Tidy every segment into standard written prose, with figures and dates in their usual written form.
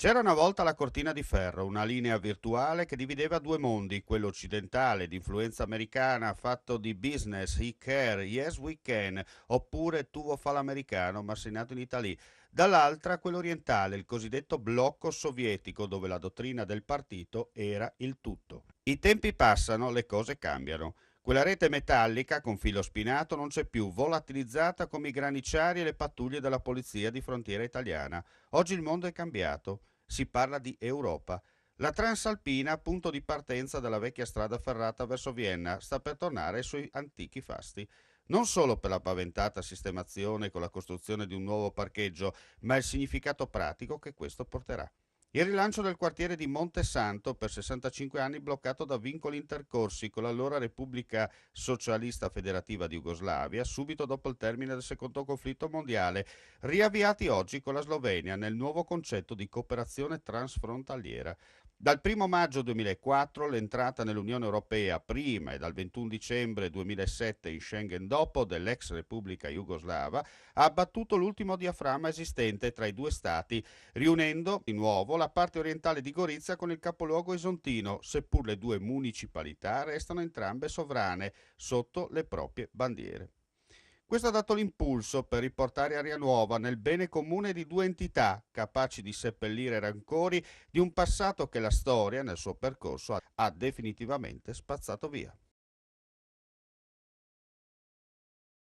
C'era una volta la cortina di ferro, una linea virtuale che divideva due mondi, quello occidentale di influenza americana, fatto di business, he care, yes we can, oppure tu vuoi fare l'americano, ma sei nato in Italia. Dall'altra quello orientale, il cosiddetto blocco sovietico, dove la dottrina del partito era il tutto. I tempi passano, le cose cambiano. Quella rete metallica con filo spinato non c'è più, volatilizzata come i graniciari e le pattuglie della polizia di frontiera italiana. Oggi il mondo è cambiato. Si parla di Europa. La Transalpina, punto di partenza della vecchia strada ferrata verso Vienna, sta per tornare ai suoi antichi fasti. Non solo per la paventata sistemazione con la costruzione di un nuovo parcheggio, ma il significato pratico che questo porterà. Il rilancio del quartiere di Monte Santo, per 65 anni bloccato da vincoli intercorsi con l'allora Repubblica Socialista Federativa di Jugoslavia, subito dopo il termine del secondo conflitto mondiale, riavviati oggi con la Slovenia nel nuovo concetto di cooperazione transfrontaliera. Dal 1 maggio 2004 l'entrata nell'Unione Europea prima e dal 21 dicembre 2007 in Schengen dopo dell'ex Repubblica Jugoslava ha abbattuto l'ultimo diaframma esistente tra i due stati, riunendo di nuovo la parte orientale di Gorizia con il capoluogo isontino, seppur le due municipalità restano entrambe sovrane sotto le proprie bandiere. Questo ha dato l'impulso per riportare aria nuova nel bene comune di due entità, capaci di seppellire rancori di un passato che la storia, nel suo percorso, ha definitivamente spazzato via.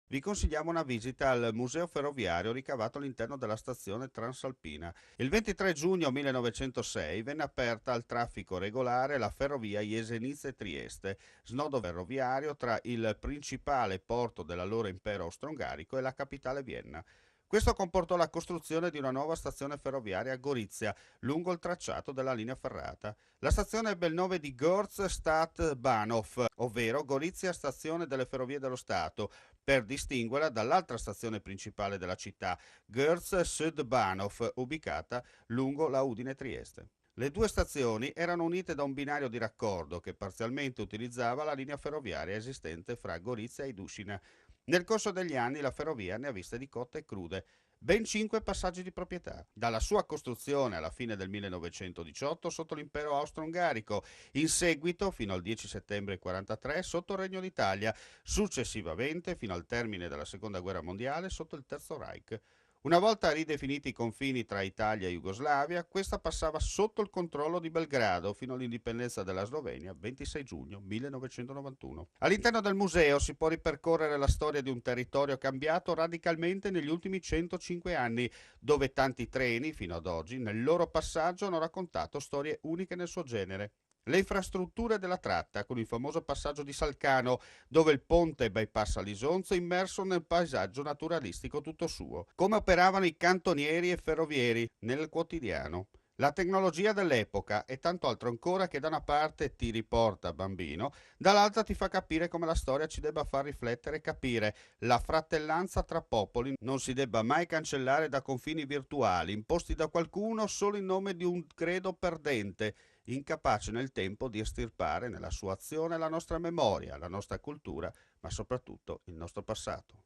Vi consigliamo una visita al museo ferroviario ricavato all'interno della stazione Transalpina. Il 23 giugno 1906 venne aperta al traffico regolare la ferrovia Jesenice-Trieste, snodo ferroviario tra il principale porto dell'allora impero austro-ungarico e la capitale Vienna. Questo comportò la costruzione di una nuova stazione ferroviaria a Gorizia, lungo il tracciato della linea ferrata. La stazione ebbe il nome di Görz Stadtbahnhof, ovvero Gorizia Stazione delle Ferrovie dello Stato, per distinguerla dall'altra stazione principale della città, Görz Südbahnhof, ubicata lungo la Udine-Trieste. Le due stazioni erano unite da un binario di raccordo che parzialmente utilizzava la linea ferroviaria esistente fra Gorizia e Dušina. Nel corso degli anni la ferrovia ne ha viste di cotte e crude, ben 5 passaggi di proprietà, dalla sua costruzione alla fine del 1918 sotto l'impero austro-ungarico, in seguito fino al 10 settembre 1943 sotto il Regno d'Italia, successivamente fino al termine della Seconda Guerra Mondiale sotto il Terzo Reich. Una volta ridefiniti i confini tra Italia e Jugoslavia, questa passava sotto il controllo di Belgrado fino all'indipendenza della Slovenia, 26 giugno 1991. All'interno del museo si può ripercorrere la storia di un territorio cambiato radicalmente negli ultimi 105 anni, dove tanti treni, fino ad oggi, nel loro passaggio hanno raccontato storie uniche nel suo genere. Le infrastrutture della tratta, con il famoso passaggio di Salcano, dove il ponte bypassa l'Isonzo immerso nel paesaggio naturalistico tutto suo. Come operavano i cantonieri e ferrovieri nel quotidiano. La tecnologia dell'epoca e tanto altro ancora che da una parte ti riporta bambino, dall'altra ti fa capire come la storia ci debba far riflettere e capire la fratellanza tra popoli non si debba mai cancellare da confini virtuali imposti da qualcuno solo in nome di un credo perdente, incapace nel tempo di estirpare nella sua azione la nostra memoria, la nostra cultura, ma soprattutto il nostro passato.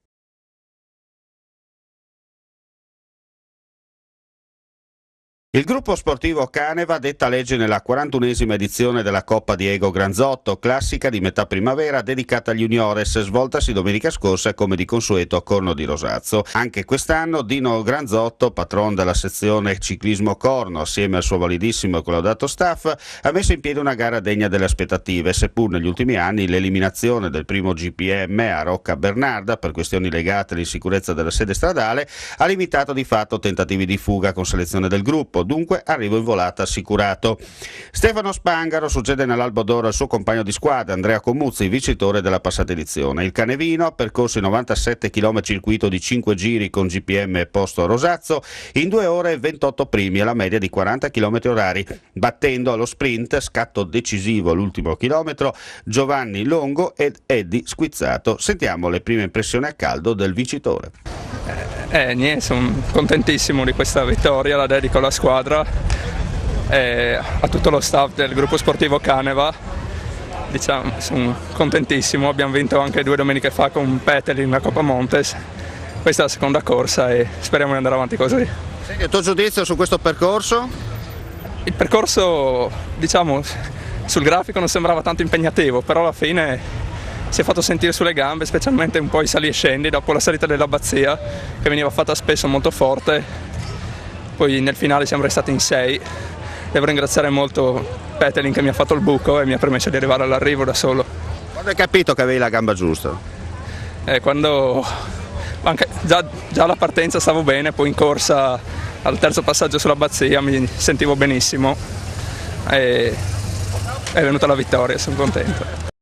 Il gruppo sportivo Caneva detta legge nella 41esima edizione della Coppa Diego Granzotto, classica di metà primavera dedicata agli juniores, svoltasi domenica scorsa come di consueto a Corno di Rosazzo. Anche quest'anno Dino Granzotto, patron della sezione ciclismo Corno, assieme al suo validissimo e collaudato staff, ha messo in piedi una gara degna delle aspettative, seppur negli ultimi anni l'eliminazione del primo GPM a Rocca Bernarda per questioni legate all'insicurezza della sede stradale ha limitato di fatto tentativi di fuga con selezione del gruppo. Dunque arrivo in volata assicurato. Stefano Spangaro succede nell'Albo d'Oro al suo compagno di squadra Andrea Comuzzi, vincitore della passata edizione. Il canevino ha percorso i 97 km circuito di 5 giri con GPM posto a Rosazzo in 2 ore e 28 primi alla media di 40 km orari, battendo allo sprint, scatto decisivo all'ultimo chilometro, Giovanni Longo ed Eddie Squizzato. Sentiamo le prime impressioni a caldo del vincitore. Niente, sono contentissimo di questa vittoria, la dedico alla squadra e a tutto lo staff del gruppo sportivo Caneva. Diciamo, sono contentissimo, abbiamo vinto anche 2 domeniche fa con Peteli in la Coppa Montes. Questa è la seconda corsa e speriamo di andare avanti così. Il tuo giudizio su questo percorso? il percorso, diciamo, sul grafico non sembrava tanto impegnativo, però alla fine si è fatto sentire sulle gambe, specialmente un po' i sali e scendi dopo la salita dell'Abbazia, che veniva fatta spesso molto forte. Poi nel finale siamo restati in 6. Devo ringraziare molto Petelin che mi ha fatto il buco e mi ha permesso di arrivare all'arrivo da solo. Quando hai capito che avevi la gamba giusta? Quando anche già alla partenza stavo bene, poi in corsa al terzo passaggio sull'Abbazia mi sentivo benissimo e è venuta la vittoria, sono contento.